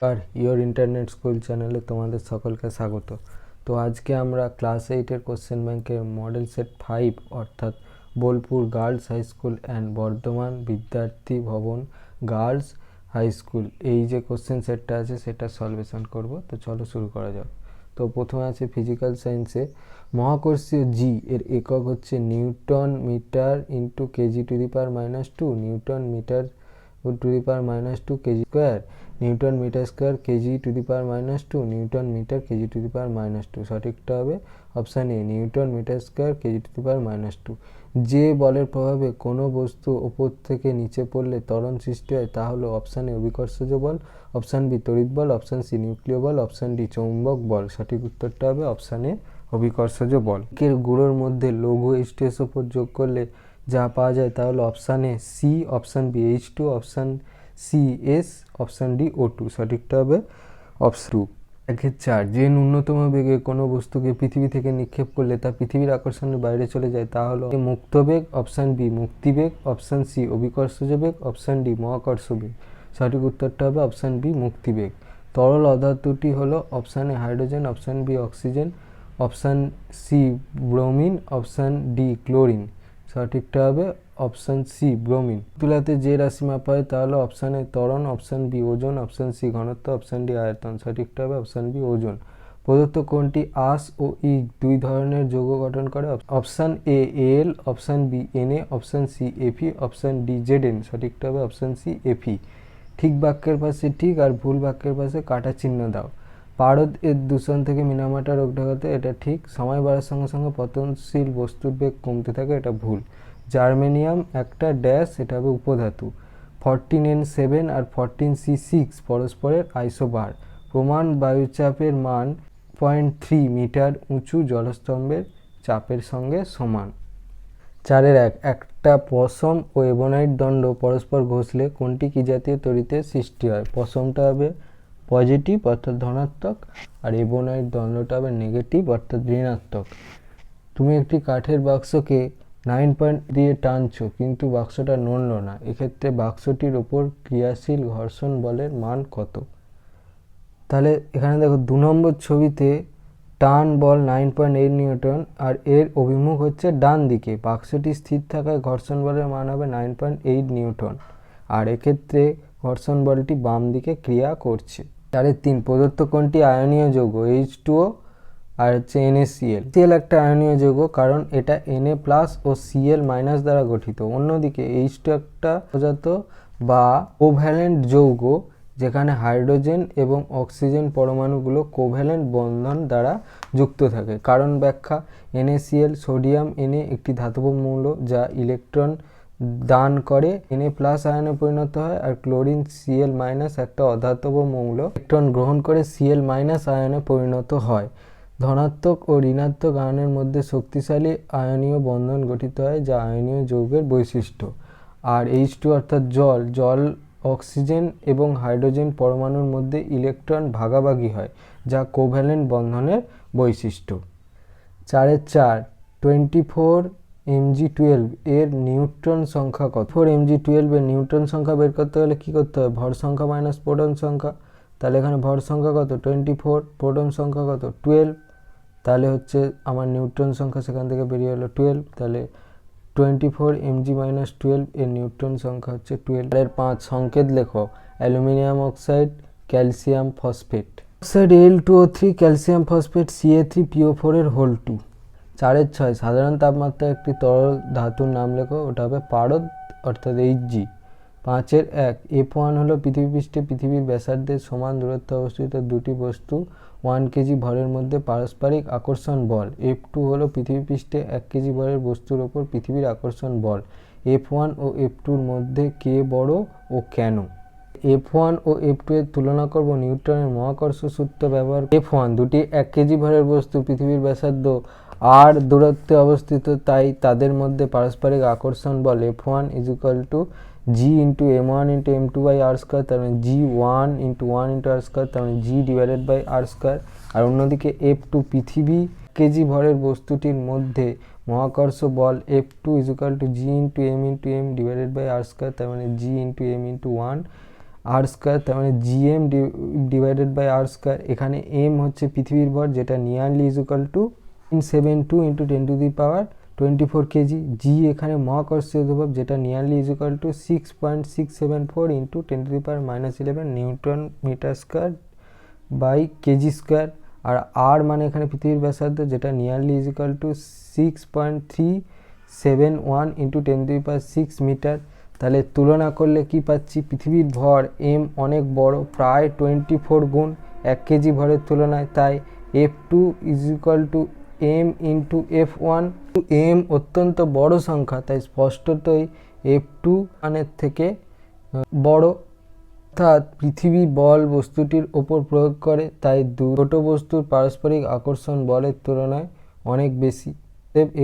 R your internet school চ্যানেলে তোমাদের সকলকে স্বাগত। তো আজকে আমরা ক্লাস 8-এর কোশ্চেন ব্যাংকের মডেল সেট 5 অর্থাৎ Bolpur girls high school and Bardhaman Bidyarthi Bhavan girls high school এই যে কোশ্চেন সেটটা আছে সেটা সলভেশন করব। তো চলো শুরু করা যাক। তো প্রথমে আছে ফিজিক্যাল সায়েন্সে মহাকর্ষীয় জি এর একক হচ্ছে newton metre into kg to the power -2, newton metre to the power -2 kg square, newton metre square kg to the power -2, newton metre kg to the power -2। সঠিকটা হবে option A, newton metre square kg to the power -2। যে বলের প্রভাবে কোনো বস্তু ওপর থেকে নিচে পড়লে ত্বরণ সৃষ্টি হয় তা হলো অপশান এ অভিকর্ষজ বল, অপশান বি তড়িৎ বল, অপশান সি নিউক্লিয় বল, অপশান ডি চৌম্বক বল। সঠিক উত্তরটা হবে অপশান এ অভিকর্ষজ বল। এর গুঁড়োর মধ্যে লঘু H2SO4 যোগ করলে যা পাওয়া যায় তা হলো অপশান এ সি, option B H2, option C S, option D O2। সঠিকটা হবে অপশন 2। 1/4 যে ন্যূনতম বেগে কোনো বস্তুকে পৃথিবী থেকে নিক্ষেপ করলে তা পৃথিবীর আকর্ষণের বাইরে চলে যায় তা হলো মুক্ত বেগ, অপশান বি মুক্তিবেগ, অপশান সি অভিকর্ষজ বেগ, অপশান ডি মহাকর্ষ বেগ। সঠিক উত্তরটা হবে অপশান বি মুক্তিবেগ। তরল অধাতুটি হলো option A hydrogen, option B oxygen, option C bromine, option D chlorine. সঠিকটা হবে অপশান সি ব্রোমিন। তুলাতে যে রাশি মাপা হয় তা হলো অপশান এ ত্বরণ, অপশান বি ওজন, অপশান সি ঘনত্ব, অপশান ডি আয়তন। সঠিকটা হবে অপশান বি ওজন। প্রদত্ত কোনটি আস ও ইগ দুই ধরনের যৌগ গঠন করে? Option A L, option B NA, option C এফি, অপশান ডি জেডএন। সঠিকটা হবে অপশান সি এফি। ঠিক বাক্যের পাশে ঠিক আর ভুল বাক্যের পাশে কাটা চিহ্ন দাও। পারদ এর দূষণ থেকে মিনামাটা রোগ ঢাকাতে, এটা ঠিক। সময় বাড়ার সঙ্গে সঙ্গে পতনশীল বস্তুর বেগ কমতে থাকে, এটা ভুল। জার্মেনিয়াম একটা ড্যাশ, এটা হবে উপধাতু। 14N7 আর 14C6 পরস্পরের আইসোবার। প্রমাণ বায়ুচাপের মান 0.3 মিটার উঁচু জলস্তম্ভের চাপের সঙ্গে সমান। 4-1 একটা পশম ও এবনাইট দণ্ড পরস্পর ঘষলে কোনটি কি জাতীয় তড়িতের সৃষ্টি হয়? পশমটা হবে পজিটিভ অর্থাৎ ধনাত্মক, আর এবনাইট দণ্ডটা হবে নেগেটিভ অর্থাৎ ঋণাত্মক। তুমি একটি কাঠের বাক্সকে 9 পয়েন্ট দিয়ে টানছো কিন্তু বাক্সটা নড়ল না, এক্ষেত্রে বাক্সটির ওপর ক্রিয়াশীল ঘর্ষণ বলের মান কত? তাহলে এখানে দেখো 2 নম্বর ছবিতে টান বল 9.8 নিউটন আর এর অভিমুখ হচ্ছে ডান দিকে। বাক্সটি স্থির থাকায় ঘর্ষণ বলের মান হবে 9.8 নিউটন, আর এক্ষেত্রে ঘর্ষণ বলটি বাম দিকে ক্রিয়া করছে। 4-3 প্রদত্ত কোনটি আয়নীয় যৌগ? H2O আর হচ্ছে NaCl। Cl একটা আয়নীয় যৌগ কারণ এটা Na+ ও Cl- দ্বারা গঠিত। অন্যদিকে H2 একটা প্রজাত বা কোভ্যালেন্ট যৌগ যেখানে হাইড্রোজেন এবং অক্সিজেন পরমাণুগুলো কোভ্যালেন্ট বন্ধন দ্বারা যুক্ত থাকে। কারণ ব্যাখ্যা, NaCl সোডিয়াম Na একটি ধাতব মৌল যা ইলেকট্রন দান করে Na+ আয়নে পরিণত হয়, আর ক্লোরিন Cl- একটা অধাতব মৌল ইলেকট্রন গ্রহণ করে Cl- আয়নে পরিণত হয়। ধনাত্মক ও ঋণাত্মক আয়নের মধ্যে শক্তিশালী আয়নীয় বন্ধন গঠিত হয় যা আয়নীয় যৌগের বৈশিষ্ট্য। আর H2 অর্থাৎ জল অক্সিজেন এবং হাইড্রোজেন পরমাণুর মধ্যে ইলেকট্রন ভাগাভাগি হয় যা কোভ্যালেন্ট বন্ধনের বৈশিষ্ট্য। 4-4 24 Mg12 এর নিউট্রন সংখ্যা কত? 4 Mg12 এর নিউট্রন সংখ্যা বের করতে হলে কি করতে হবে? ভর সংখ্যা মাইনাস প্রোটন সংখ্যা। তাহলে এখানে ভর সংখ্যা কত? 24, প্রোটন সংখ্যা কত? 12। তাহলে হচ্ছে আমার নিউট্রন সংখ্যা সেখান থেকে বেরিয়ে হলো 12। তাহলে 24 Mg-12 এর নিউট্রন সংখ্যা হচ্ছে 12। এর 5 সংকেত লেখো। Aluminium oxide, calcium phosphate. Oxide Al2O3, calcium phosphate Ca3PO4 এর হোল 2। 4-6 সাধারণ তাপমাত্রায় একটি তরল ধাতুর নাম লেখো, ওটা হবে পারদ অর্থাৎ Hg। 5-1 F1 হলো পৃথিবীপৃষ্ঠে পৃথিবীর ব্যাসার্ধের সমান দূরত্বে অবস্থিত দুটি বস্তু 1 কেজি ভরের মধ্যে পারস্পরিক আকর্ষণ বল। F2 হলো পৃথিবীপৃষ্ঠে 1 কেজি ভরের বস্তুর ওপর পৃথিবীর আকর্ষণ বল। F1 ও F2-র মধ্যে কে বড় ও কেন? F1 ও F2 এর তুলনা করব নিউটনের মহাকর্ষ সূত্র ব্যবহার। F1 দুটি 1 কেজি ভরের বস্তু পৃথিবীর ব্যাসার্ধ আর দূরত্বে অবস্থিত, তাই তাদের মধ্যে পারস্পরিক আকর্ষণ বল F1 = G × m1 × m2/r², তার মানে G1 × 1 × r², তার মানে G/r²। আর অন্যদিকে F2 পৃথিবী কেজি ভরের বস্তুটির মধ্যে মহাকর্ষ বল F2 = G × m × m/r², তার মানে G × m × 1, আর স্কোয়ার, তার মানে GM divided by R square. এখানে এম হচ্ছে পৃথিবীর ভর, যেটা nearly is equal to 972 into 10⁻24 kg. G এখানে মহাকর্ষীয় ধ্রুবক, যেটা nearly is equal to 6.674 into 10⁻11 newton metre square by kg square. আর আর মানে এখানে পৃথিবীর ব্যাসার্ধ, যেটা nearly is equal to 6.371 into 10⁶ metre. তাহলে তুলনা করলে কি পাচ্ছি, পৃথিবীর ভর এম অনেক বড়, প্রায় 24 গুণ 1 কেজি ভরের তুলনায়। তাই F2 is equal to M into F1। M অত্যন্ত বড় সংখ্যা, তাই স্পষ্টতই F2 মানের থেকে বড়। অর্থাৎ পৃথিবী বল বস্তুটির ওপর প্রয়োগ করে, তাই ছোট বস্তুর পারস্পরিক আকর্ষণ বলের তুলনায় অনেক বেশি।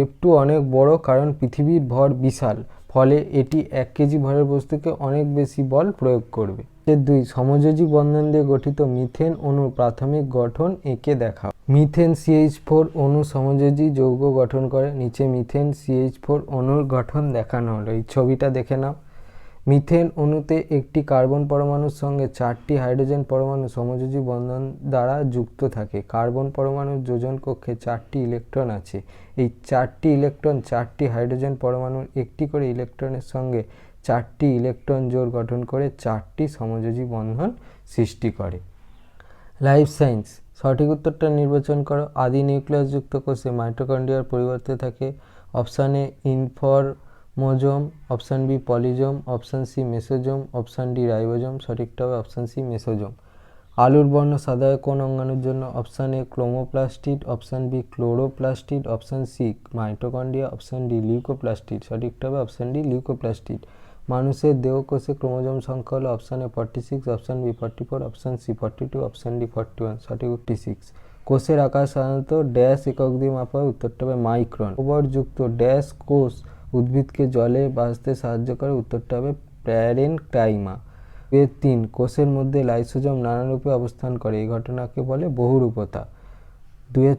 F2 অনেক বড় কারণ পৃথিবীর ভর বিশাল, ফলে এটি 1 কেজি ভরের বস্তুকে অনেক বেশি বল প্রয়োগ করবে। 2 সমযোজী বন্ধন দিয়ে গঠিত মিথেন অণুর প্রাথমিক গঠন এঁকে দেখাও। মিথেন CH4 অণু সমযোজী যৌগ গঠন করে। নিচে মিথেন CH4 অণুর গঠন দেখানো হলো, এই ছবিটা দেখে নাও। মিথেন অণুতে একটি কার্বন পরমাণুর সঙ্গে 4টি হাইড্রোজেন পরমাণু সমযোজী বন্ধন দ্বারা যুক্ত থাকে। কার্বন পরমাণুর যোজন কক্ষে 4টি ইলেকট্রন আছে। এই 4টি ইলেকট্রন 4টি হাইড্রোজেন পরমাণুর একটি করে ইলেকট্রনের সঙ্গে 4টি ইলেকট্রন জোড় গঠন করে 4টি সমযোজী বন্ধন সৃষ্টি করে। লাইফ সায়েন্স, সঠিক উত্তরটা নির্বাচন করো। আদি নিউক্লিয়াসযুক্ত কোষে মাইটোকন্ড্রিয়ার পরিবর্তে থাকে option A informosome, option B polysome, option C mesosome, option D ribosome. সঠিকটা হবে অপশান সি মেসোজোম। আলুর বর্ণ সাদা হয় কোন অঙ্গাণুর জন্য? Option A chromoplastid, option B chloroplastid, option C mitochondria, option D leucoplastid. সঠিকটা হবে অপশান ডি লিউকোপ্লাস্টিড। মানুষের দেহকোষে ক্রোমোজোম সংখ্যা হলো option A 46, option B 44, option C 42, option D 41। সঠিক 46। কোষের আকার সাধারণত ড্যাশ একক দিয়ে মাপা হয়, উত্তরটা হবে মাইক্রন। গোবরযুক্ত ড্যাশ কোষ উদ্ভিদকে জলে বাঁচতে সাহায্য করে, উত্তরটা হবে প্যারেনকাইমা। 3 কোষের মধ্যে লাইসোজোম নানারূপে অবস্থান করে, এই ঘটনাকে বলে বহুরূপতা।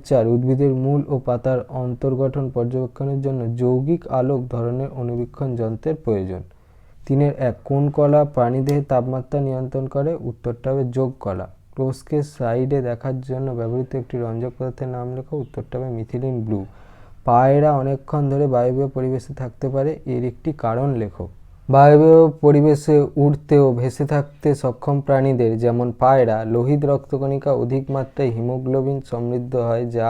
4 উদ্ভিদের মূল ও পাতার অন্তর্গঠন পর্যবেক্ষণের জন্য যৌগিক আলোক ধরনের অণুবীক্ষণ যন্ত্রের প্রয়োজন। 3 কোন কলা প্রাণীদেহের তাপমাত্রা নিয়ন্ত্রণ করে? উত্তরটা হবে যোগ কলা। কোষকে সাইডে দেখার জন্য ব্যবহৃত একটি রঞ্জক পদার্থের নাম লেখো, উত্তরটা হবে মিথিলিন ব্লু। পায়রা অনেকক্ষণ ধরে বায়বীয় পরিবেশে থাকতে পারে, এর একটি কারণ লেখো। বায়বীয় পরিবেশে উড়তে ও ভেসে থাকতে সক্ষম প্রাণীদের, যেমন পায়রা, লোহিত রক্তকণিকা অধিক মাত্রায় হিমোগ্লোবিন সমৃদ্ধ হয়, যা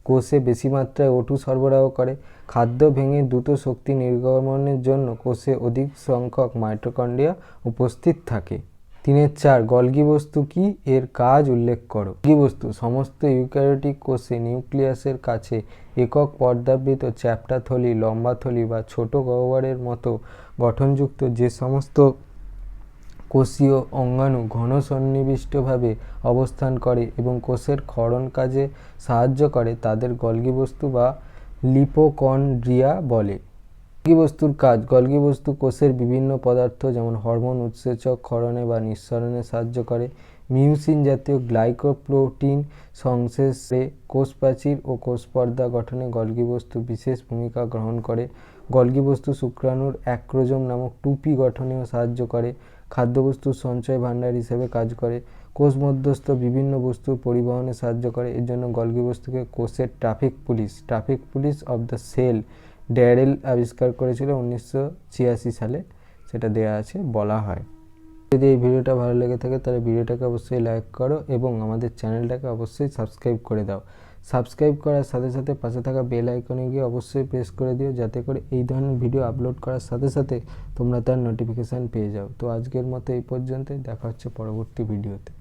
কোষে বেশি মাত্রায় O2 সরবরাহ করে। খাদ্য ভেঙে দ্রুত শক্তি নির্গমনের জন্য কোষে অধিক সংখ্যক মাইটোকন্ড্রিয়া উপস্থিত থাকে। 4 গলগি বস্তু কি, এর কাজ উল্লেখ করো। গলগি বস্তু সমস্ত ইউক্যারিওটিক কোষে নিউক্লিয়াসের কাছে একক পর্দাবৃত চ্যাপ্টা থলি, লম্বা থলি বা ছোট গহ্বরের মতো গঠনযুক্ত যে সমস্ত কোষীয় অঙ্গাণু ঘন সন্নিবিষ্টভাবে অবস্থান করে এবং কোষের ক্ষরণ কাজে সাহায্য করে, তাদের গলগি বস্তু বা লিপোকন্ড্রিয়া বলে। গলগি বস্তুর কাজ। গলগি বস্তু কোষের বিভিন্ন পদার্থ যেমন হরমোন উৎসেচক ক্ষরণে বা নিঃসরণে সাহায্য করে। মিউসিন জাতীয় গ্লাইকোপ্রোটিন সংশ্লেষে কোষ প্রাচীর ও কোষ পর্দা গঠনে গলগি বস্তু বিশেষ ভূমিকা গ্রহণ করে। গলগি বস্তু শুক্রাণুর অ্যাক্রোজোম নামক টুপি গঠনেও সাহায্য করে। খাদ্যবস্তুর সঞ্চয় ভাণ্ডার হিসেবে কাজ করে। কোষ মধ্যস্থ বিভিন্ন বস্তুর পরিবহনে সাহায্য করে। এর জন্য গলগি বস্তুকে কোষের traffic police of the cell ড্যারেল আবিষ্কার করেছিল 1986 সালে, সেটা দেয়া আছে বলা হয়। যদি এই ভিডিওটা ভালো লেগে থাকে তাহলে ভিডিওটাকে অবশ্যই লাইক করো এবং আমাদের চ্যানেলটাকে অবশ্যই সাবস্ক্রাইব করে দাও। সাবস্ক্রাইব করার সাথে সাথে পাশে থাকা বেল আইকনে গিয়ে অবশ্যই প্রেস করে দিও, যাতে করে এই ধরনের ভিডিও আপলোড করার সাথে সাথে তোমরা তার নোটিফিকেশান পেয়ে যাও। তো আজকের মতো এই পর্যন্তই, দেখা হচ্ছে পরবর্তী ভিডিওতে।